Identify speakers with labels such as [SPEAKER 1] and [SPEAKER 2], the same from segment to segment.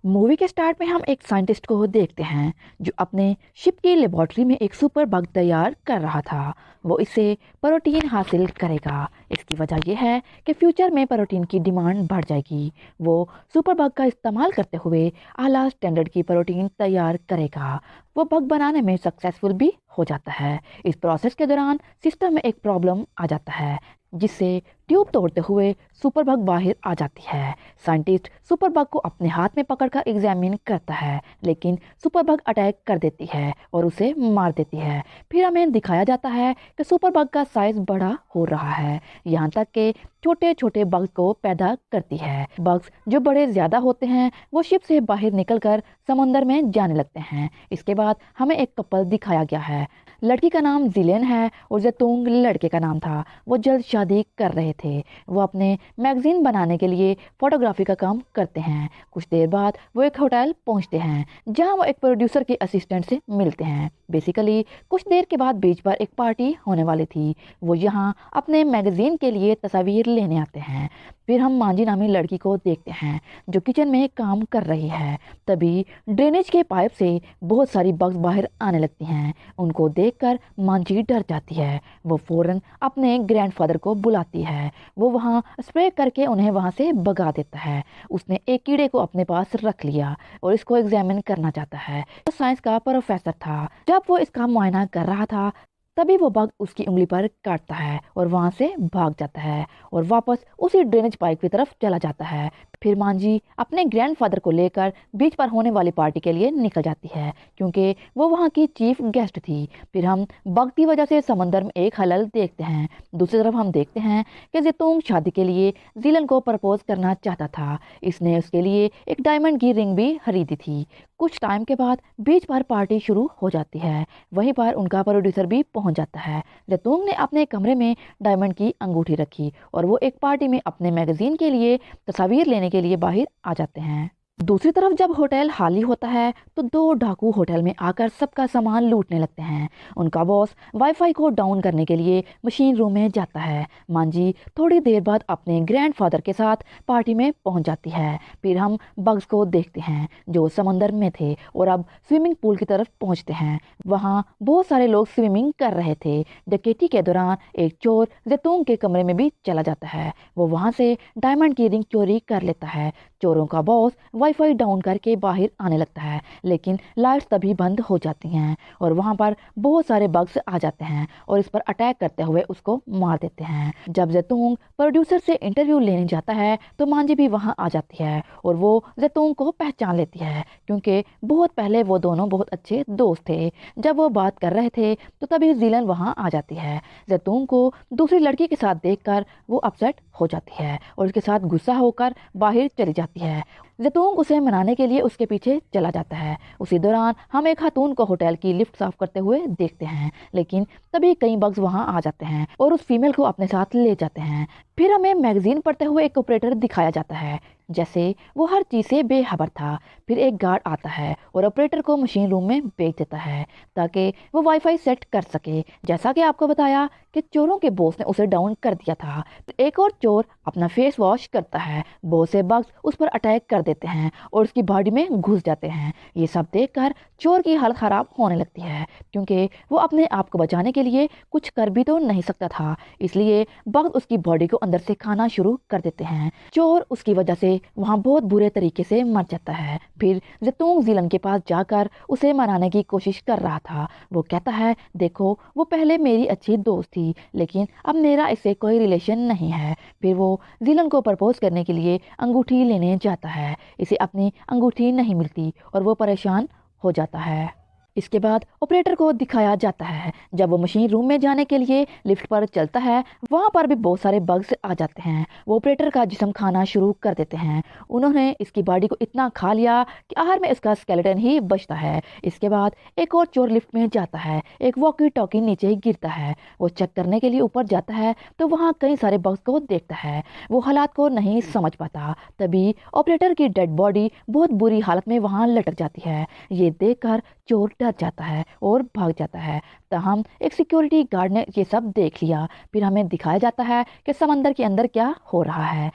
[SPEAKER 1] Movie के start में हम एक साइंटिस्ट को देखते हैं जो अपने शिप की लेबोरेटरी में एक सुपर बग तैयार कर रहा था। वो इससे प्रोटीन हासिल करेगा। इसकी वजह यह है कि फ्यूचर में प्रोटीन की डिमांड बढ़ जाएगी। वो सुपर बग का इस्तेमाल करते हुए आला स्टैंडर्ड की प्रोटीन तैयार करेगा। वो बग बनाने में सक्सेसफुल भी हो जाता है। इस प्रोसेस के दौरान सिस्टम में एक प्रॉब्लम आ जाता है जिससे ट्यूब तोड़ते हुए सुपर बग बाहर आ जाती है। साइंटिस्ट सुपर बग को अपने हाथ में पकड़कर एग्जामिन करता है, लेकिन सुपर बग अटैक कर देती है और उसे मार देती है। फिर हमें दिखाया जाता है कि सुपर बग का साइज बड़ा हो रहा है, यहाँ तक कि छोटे छोटे बग्स को पैदा करती है। बग्स जो बड़े ज्यादा होते हैं वो शिप से बाहर निकलकर समंदर में जाने लगते हैं। इसके बाद हमें एक कपल दिखाया गया है। लड़की का नाम जिलेन है और जैतून लड़के का नाम था। वो जल्द शादी कर रहे थे। वो अपने मैगजीन बनाने के लिए फोटोग्राफी का काम करते हैं। कुछ देर बाद वो एक होटल पहुंचते हैं जहां वो एक प्रोड्यूसर के असिस्टेंट से मिलते हैं। बेसिकली कुछ देर के बाद बीच पर एक पार्टी होने वाली थी। वो यहाँ अपने मैगजीन के लिए तस्वीर लेने आते हैं। फिर हम मांझी नामी लड़की को देखते हैं जो किचन में काम कर रही है। तभी ड्रेनेज के पाइप से बहुत सारी बग्स बाहर आने लगती हैं। उनको देखकर मांझी डर जाती है। वो फौरन अपने ग्रैंडफादर को बुलाती है। वो वहाँ स्प्रे करके उन्हें वहाँ से भगा देता है। उसने एक कीड़े को अपने पास रख लिया और इसको एग्जामिन करना चाहता है। वो साइंस का प्रोफेसर था। जब वो इसका मुआयना कर रहा था तभी वो बग उसकी उंगली पर काटता है और वहां से भाग जाता है और वापस उसी ड्रेनेज पाइप की तरफ चला जाता है। फिर मांझी अपने ग्रैंडफादर को लेकर बीच पर होने वाली पार्टी के लिए निकल जाती है क्योंकि वो वहाँ की चीफ गेस्ट थी। फिर हम बग की वजह से समंदर में एक हलल देखते हैं। दूसरी तरफ हम देखते हैं कि जैतून शादी के लिए जिलन को प्रपोज करना चाहता था। इसने उसके लिए एक डायमंड की रिंग भी खरीदी थी। कुछ टाइम के बाद बीच पर पार्टी शुरू हो जाती है। वहीं पर उनका प्रोड्यूसर भी पहुंच जाता है। जैतून ने अपने कमरे में डायमंड की अंगूठी रखी और वो एक पार्टी में अपने मैगजीन के लिए तस्वीर लेने के लिए बाहर आ जाते हैं। दूसरी तरफ जब होटल खाली होता है तो दो डाकू होटल में आकर सबका सामान लूटने लगते हैं। उनका बॉस वाईफाई को डाउन करने के लिए मशीन रूम में जाता है। मांझी थोड़ी देर बाद अपने ग्रैंडफादर के साथ पार्टी में पहुंच जाती है। फिर हम बग्स को देखते हैं जो समंदर में थे और अब स्विमिंग पूल की तरफ पहुंचते हैं। वहाँ बहुत सारे लोग स्विमिंग कर रहे थे। डकैती के दौरान एक चोर जैतून के कमरे में भी चला जाता है। वो वहाँ से डायमंड की रिंग चोरी कर लेता है। चोरों का बॉस वाईफाई डाउन करके बाहर आने लगता है, लेकिन लाइट्स तभी बंद हो जाती हैं और वहां पर बहुत सारे बग्स आ जाते हैं और इस पर अटैक करते हुए उसको मार देते हैं। जब जैतून प्रोड्यूसर से इंटरव्यू लेने जाता है तो मांझी भी वहां आ जाती है और वो जैतून को पहचान लेती है क्योंकि बहुत पहले वो दोनों बहुत अच्छे दोस्त थे। जब वो बात कर रहे थे तो तभी जिलन वहां आ जाती है। जैतून को दूसरी लड़की के साथ देखकर वो अपसेट हो जाती है और उसके साथ गुस्सा होकर बाहर चली जाती है। जैतून उसे मनाने के लिए उसके पीछे चला जाता है। उसी दौरान हम एक खातून को होटल की लिफ्ट साफ करते हुए देखते हैं, लेकिन तभी कई बग्स वहां आ जाते हैं और उस फीमेल को अपने साथ ले जाते हैं। फिर हमें मैगजीन पढ़ते हुए एक ऑपरेटर दिखाया जाता है जैसे वो हर चीज से बेखबर था। फिर एक गार्ड आता है और ऑपरेटर को मशीन रूम में भेज देता है ताकि वो वाईफाई सेट कर सके। जैसा कि आपको बताया कि चोरों के बॉस ने उसे डाउन कर दिया था। तो एक और चोर अपना फेस वॉश करता है। बहुत से बग्स उस पर अटैक कर देते हैं और उसकी बॉडी में घुस जाते हैं। ये सब देखकर चोर की हालत खराब होने लगती है क्योंकि वो अपने आप को बचाने के लिए कुछ कर भी तो नहीं सकता था, इसलिए बग्स उसकी बॉडी को अंदर से खाना शुरू कर देते हैं। चोर उसकी वजह से वहाँ बहुत बुरे तरीके से मर जाता है। फिर जैतून जिलन के पास जाकर उसे मनाने की कोशिश कर रहा था। वो कहता है, देखो वो पहले मेरी अच्छी दोस्त थी, लेकिन अब मेरा इससे कोई रिलेशन नहीं है। फिर वो जिलन को प्रपोज करने के लिए अंगूठी लेने जाता है। इसे अपनी अंगूठी नहीं मिलती और वो परेशान हो जाता है। इसके बाद ऑपरेटर को दिखाया जाता है जब वो मशीन रूम में जाने के लिए लिफ्ट पर चलता है, वहां पर भी बहुत सारे बग्स आ जाते हैं। वो ऑपरेटर का जिस्म खाना शुरू कर देते हैं। उन्होंने इसकी बॉडी को इतना खा लिया कि आखिर में इसका स्केलेटन ही बचता है। इसके बाद एक और चोर लिफ्ट में जाता है। एक वॉकी टॉकी नीचे गिरता है। वो चेक करने के लिए ऊपर जाता है तो वहाँ कई सारे बग्स को देखता है। वो हालात को नहीं समझ पाता। तभी ऑपरेटर की डेड बॉडी बहुत बुरी हालत में वहाँ लटक जाती है। ये देखकर चोर डर जाता है और भाग जाता है। तहम एक सिक्योरिटी गार्ड ने ये सब देख लिया। फिर हमें दिखाया जाता है कि समंदर के अंदर क्या हो रहा है।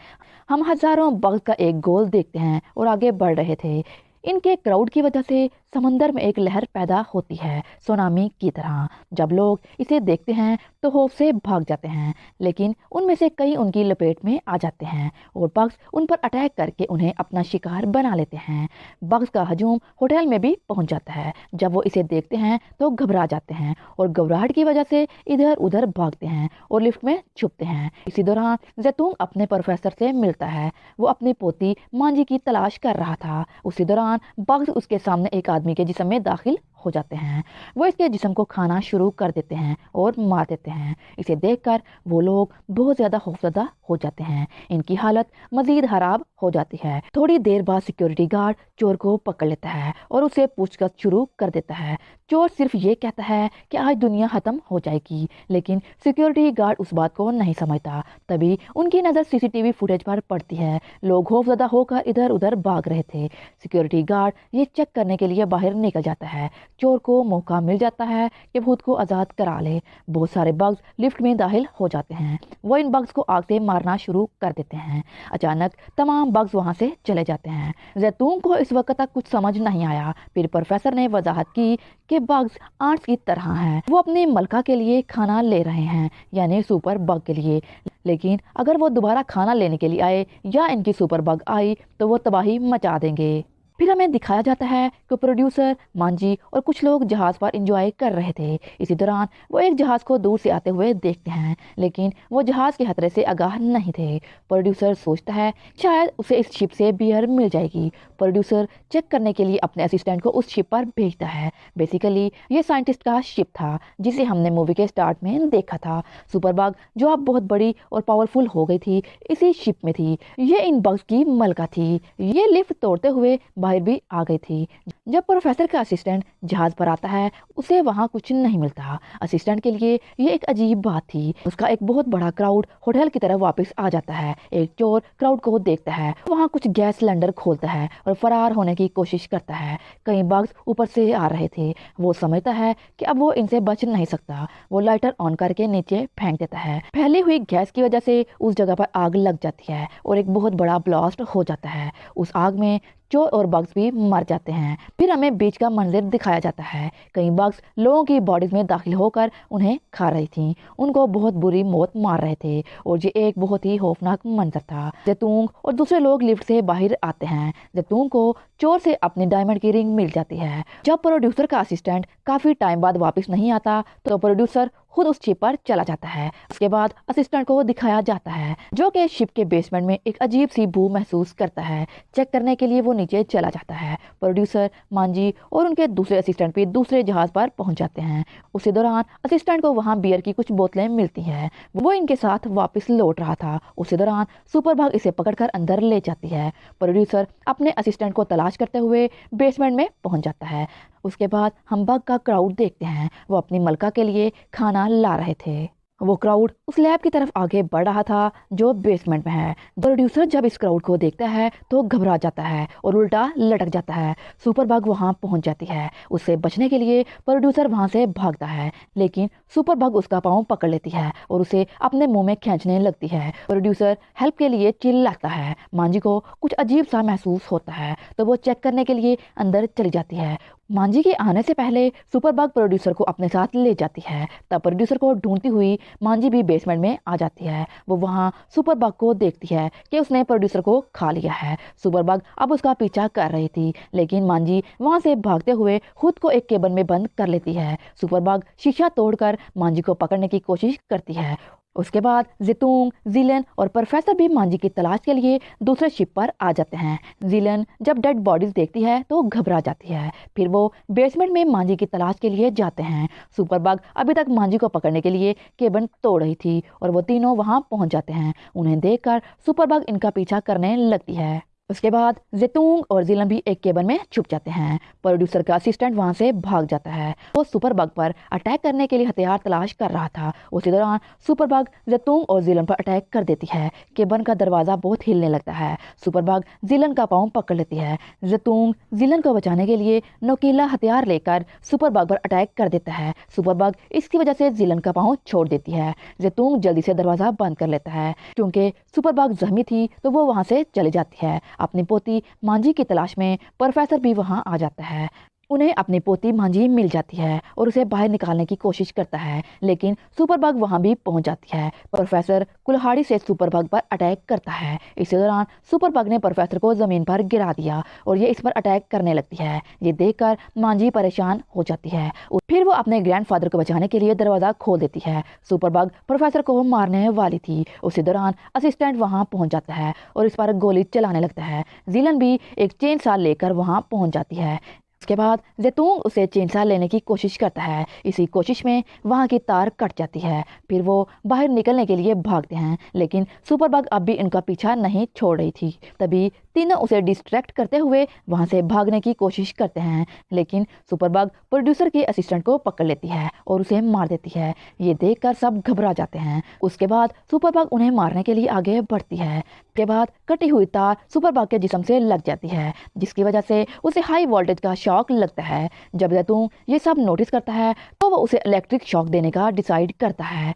[SPEAKER 1] हम हजारों बग्स का एक गोल देखते हैं और आगे बढ़ रहे थे। इनके क्राउड की वजह से समंदर में एक लहर पैदा होती है, सुनामी की तरह। जब लोग इसे देखते हैं तो खौफ से भाग जाते हैं, लेकिन उनमें से कई उनकी लपेट में आ जाते हैं और बग्स उन पर अटैक करके उन्हें अपना शिकार बना लेते हैं। बग्स का हजूम होटल में भी पहुंच जाता है। जब वो इसे देखते हैं तो घबरा जाते हैं और घबराहट की वजह से इधर उधर भागते हैं और लिफ्ट में छुपते हैं। इसी दौरान जैतून अपने प्रोफेसर से मिलता है। वो अपनी पोती मांजी की तलाश कर रहा था। उसी दौरान बग्स उसके सामने एक आदमी के जिस्म में दाखिल हो जाते हैं। वो इसके जिस्म को खाना शुरू कर देते हैं और मार देते हैं। इसे देखकर वो लोग बहुत ज़्यादा खौफजदा हो जाते हैं। इनकी हालत मजीद खराब हो जाती है। थोड़ी देर बाद सिक्योरिटी गार्ड चोर को पकड़ लेता है और उसे पूछताछ शुरू कर देता है। चोर सिर्फ ये कहता है कि आज दुनिया खत्म हो जाएगी, लेकिन सिक्योरिटी गार्ड उस बात को नहीं समझता। तभी उनकी नज़र सीसीटीवी फुटेज पर पड़ती है। लोग खौफजदा होकर इधर उधर भाग रहे थे। सिक्योरिटी गार्ड ये चेक करने के लिए बाहर निकल जाता है। चोर को मौका मिल जाता है कि खुद को आज़ाद करा ले। बहुत सारे बग्स लिफ्ट में दाखिल हो जाते हैं। वो इन बग्स को आग से मारना शुरू कर देते हैं। अचानक तमाम बग्स वहां से चले जाते हैं। जैतून को इस वक्त तक कुछ समझ नहीं आया। फिर प्रोफेसर ने वजाहत की कि बग्स आंट्स की तरह हैं। वो अपनी मलका के लिए खाना ले रहे हैं, यानी सुपर बग के लिए। लेकिन अगर वो दोबारा खाना लेने के लिए आए या इनकी सुपर बग आई तो वो तबाही मचा देंगे। फिर हमें दिखाया जाता है कि प्रोड्यूसर, मांजी और कुछ लोग जहाज पर एंजॉय कर रहे थे। इसी दौरान वो एक जहाज को दूर से आते हुए देखते हैं, लेकिन वो जहाज के खतरे से आगाह नहीं थे। प्रोड्यूसर सोचता है शायद उसे इस शिप से बियर मिल जाएगी। प्रोड्यूसर चेक करने के लिए अपने असिस्टेंट को उस शिप पर भेजता है। बेसिकली ये साइंटिस्ट का शिप था जिसे हमने मूवी के स्टार्ट में देखा था। सुपर बग जो अब बहुत बड़ी और पावरफुल हो गई थी, इसी शिप में थी। ये इन बग्स की मलका थी। ये लिफ्ट तोड़ते हुए बाहर भी आ गई थी। जब प्रोफेसर का असिस्टेंट जहाज पर आता है उसे वहां कुछ नहीं मिलता। असिस्टेंट के लिए ये एक अजीब बात थी। उसका एक बहुत बड़ा क्राउड होटल की तरफ वापस आ जाता है। एक चोर क्राउड को देखता है, वहां कुछ गैस सिलेंडर खोलता है और फरार होने की कोशिश करता है। कई बग्स ऊपर से आ रहे थे। वो समझता है कि अब वो इनसे बच नहीं सकता। वो लाइटर ऑन करके नीचे फेंक देता है। फैली हुई गैस की वजह से उस जगह पर आग लग जाती है और एक बहुत बड़ा ब्लास्ट हो जाता है। उस आग में चोर और बग्स भी मर जाते हैं। फिर हमें बीच का मंजर दिखाया जाता है। कई बग्स लोगों की बॉडीज में दाखिल होकर उन्हें खा रही थीं। उनको बहुत बुरी मौत मार रहे थे और ये एक बहुत ही खौफनाक मंजर था। जैतून और दूसरे लोग लिफ्ट से बाहर आते हैं। जैतून को चोर से अपनी डायमंड की रिंग मिल जाती है। जब प्रोड्यूसर का असिस्टेंट काफी टाइम बाद वापस नहीं आता तो प्रोड्यूसर खुद उस शिप पर चला जाता है। उसके बाद असिस्टेंट को दिखाया जाता है जो कि शिप के बेसमेंट में एक अजीब सी बू महसूस करता है। चेक करने के लिए वो नीचे चला जाता है। प्रोड्यूसर, मांजी और उनके दूसरे असिस्टेंट भी दूसरे जहाज पर पहुंच जाते हैं। उसी दौरान असिस्टेंट को वहां बियर की कुछ बोतलें मिलती हैं। वो इनके साथ वापस लौट रहा था। उसी दौरान सुपर बग इसे पकड़कर अंदर ले जाती है। प्रोड्यूसर अपने असिस्टेंट को तलाश करते हुए बेसमेंट में पहुंच जाता है। उसके बाद हम बग का क्राउड देखते हैं। वो अपनी मलका के लिए खाना ला रहे थे। वो क्राउड उस लैब की तरफ आगे बढ़ रहा था जो बेसमेंट में है। प्रोड्यूसर जब इस क्राउड को देखता है तो घबरा जाता है और उल्टा लटक जाता है। सुपर बग वहां पहुंच जाती है। उससे बचने के लिए प्रोड्यूसर वहां से भागता है, लेकिन सुपर बग उसका पांव पकड़ लेती है और उसे अपने मुंह में खींचने लगती है। प्रोड्यूसर हेल्प के लिए चिल्लाता है। मांजी को कुछ अजीब सा महसूस होता है तो वो चेक करने के लिए अंदर चली जाती है। मांजी के आने से पहले सुपर बग प्रोड्यूसर को अपने साथ ले जाती है। तब प्रोड्यूसर को ढूंढती हुई मांजी भी बेसमेंट में आ जाती है। वो वहां सुपर बग को देखती है कि उसने प्रोड्यूसर को खा लिया है। सुपर बग अब उसका पीछा कर रही थी, लेकिन मांजी वहां से भागते हुए खुद को एक केबल में बंद कर लेती है। सुपर बग शीशा तोड़कर मांजी को पकड़ने की कोशिश करती है। उसके बाद जितूंग, जिलन और प्रोफेसर भी मांजी की तलाश के लिए दूसरे शिप पर आ जाते हैं। जिलन जब डेड बॉडीज देखती है तो घबरा जाती है। फिर वो बेसमेंट में मांजी की तलाश के लिए जाते हैं। सुपर बग अभी तक मांजी को पकड़ने के लिए केबल तोड़ रही थी और वो तीनों वहां पहुंच जाते हैं। उन्हें देखकर सुपर बग इनका पीछा करने लगती है। اس کے بعد زیتونگ اور زیلن بھی ایک کیبن میں چھپ جاتے ہیں۔ پروڈیوسر کا اسسٹنٹ وہاں سے بھاگ جاتا ہے۔ وہ سپر بگ پر اٹیک کرنے کے لیے ہتھیار تلاش کر رہا تھا۔ اسی دوران سپر بگ زیتونگ اور زیلن پر اٹیک کر دیتی ہے۔ کیبن کا دروازہ بہت ہلنے لگتا ہے۔ سپر بگ زیلن کا پاؤں پکڑ لیتی ہے۔ زیتونگ زیلن کو بچانے کے لیے نوکیلا ہتھیار لے کر سپر بگ پر اٹیک کر دیتا ہے۔ سپر بگ اس کی وجہ سے زیلن کا پاؤں چھوڑ دیتی ہے۔ زیتونگ جلدی سے دروازہ بند کر لیتا ہے۔ کیونکہ سپر بگ زخمی تھی تو وہ وہاں سے چلی جاتی ہے۔ اپنی پوتی مانجی کی تلاش میں پروفیسر بھی وہاں آ جاتا ہے۔ انہیں اپنی پوتی مانجی مل جاتی ہے اور اسے باہر نکالنے کی کوشش کرتا ہے، لیکن سپر بگ وہاں بھی پہنچ جاتی ہے۔ پروفیسر کلہاڑی سے سپر بگ پر اٹیک کرتا ہے۔ اسی دوران سپر بگ نے پروفیسر کو زمین پر گرا دیا اور یہ اس پر اٹیک کرنے لگتی ہے۔ یہ دیکھ کر مانجی پریشان ہو جاتی ہے۔ پھر وہ اپنے گرینڈ فادر کو بچانے کے لیے دروازہ کھول دیتی ہے۔ سپر بگ پروفیسر کو مارنے والی تھی۔ اسی دوران اسسٹنٹ وہاں پہنچ جاتا ہے اور اس پر گولی چلانے لگتا ہے۔ زیلن بھی ایک چین سا لے کر وہاں پہنچ جاتی ہے۔ اس کے بعد زیتونگ اسے چینسا لینے کی کوشش کرتا ہے۔ اسی کوشش میں وہاں کی تار کٹ جاتی ہے۔ پھر وہ باہر نکلنے کے لیے بھاگتے ہیں، لیکن سپر بگ اب بھی ان کا پیچھا نہیں چھوڑ رہی تھی۔ تبھی تینوں اسے ڈسٹریکٹ کرتے ہوئے وہاں سے بھاگنے کی کوشش کرتے ہیں، لیکن سپر بگ پروڈیوسر کے اسسٹنٹ کو پکڑ لیتی ہے اور اسے مار دیتی ہے۔ یہ دیکھ کر سب گھبرا جاتے ہیں۔ اس کے بعد سپر بگ انہیں مارنے کے لیے آگے بڑھتی ہے۔ اس کے بعد کٹی ہوئی تار سپر بگ کے جسم سے لگ جاتی ہے، جس کی وجہ سے اسے ہائی وولٹیج کا شاک لگتا ہے۔ جب زیتونگ یہ سب نوٹس کرتا ہے تو وہ اسے الیکٹرک شاک دینے کا ڈیسائیڈ کرتا ہے،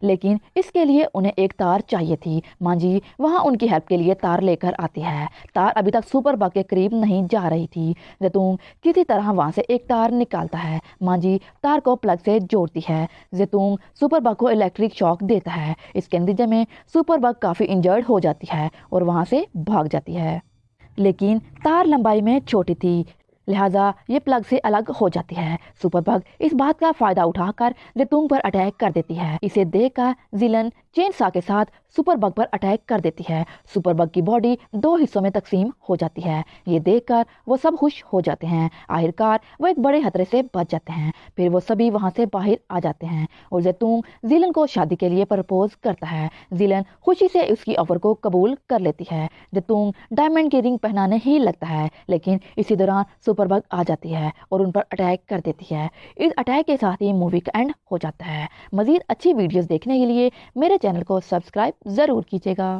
[SPEAKER 1] لیکن اس کے لیے انہیں ایک تار چاہیے تھی۔ مانجی وہاں ان کی ہیلپ کے لیے تار لے کر آتی ہے۔ تار ابھی تک سپر بگ کے قریب نہیں جا رہی تھی۔ زیتونگ کسی طرح وہاں سے ایک تار نکالتا ہے۔ مانجی تار کو پلگ سے جوڑتی ہے۔ زیتونگ سپر بگ کو الیکٹرک شاک دیتا ہے۔ اس کے نتیجے میں سپر بگ کافی انجرڈ ہو جاتی ہے اور وہاں سے بھاگ جاتی ہے، لیکن تار لمبائی میں چھوٹی تھی، لہٰذا یہ پلگ سے الگ ہو جاتی ہے۔ سپر بگ اس بات کا فائدہ اٹھا کر زیتونگ پر اٹیک کر دیتی ہے۔ اسے دیکھ کر زیلن چین سا کے ساتھ سپر بگ پر اٹیک کر دیتی ہے۔ سپر بگ کی باڈی 2 حصوں میں تقسیم ہو جاتی ہے۔ یہ دیکھ کر وہ سب خوش ہو جاتے ہیں۔ آخرکار وہ ایک بڑے خطرے سے بچ جاتے ہیں۔ پھر وہ سبھی وہاں سے باہر آ جاتے ہیں اور زیتونگ زیلن کو شادی کے لیے پرپوز کرتا ہے۔ زیلن خوشی سے اس کی آفر کو قبول کر لیتی ہے۔ زیتونگ ڈائمنڈ کی رنگ پہنانے ہی لگتا ہے، لیکن اسی دوران سپر بگ آ جاتی ہے اور ان پر اٹیک کر دیتی ہے۔ اس اٹیک کے ساتھ ہی مووی کا اینڈ ہو جاتا ہے۔ مزید اچھی ویڈیوز دیکھنے کے لیے میرے چینل کو سبسکرائب ضرور کیجیے گا۔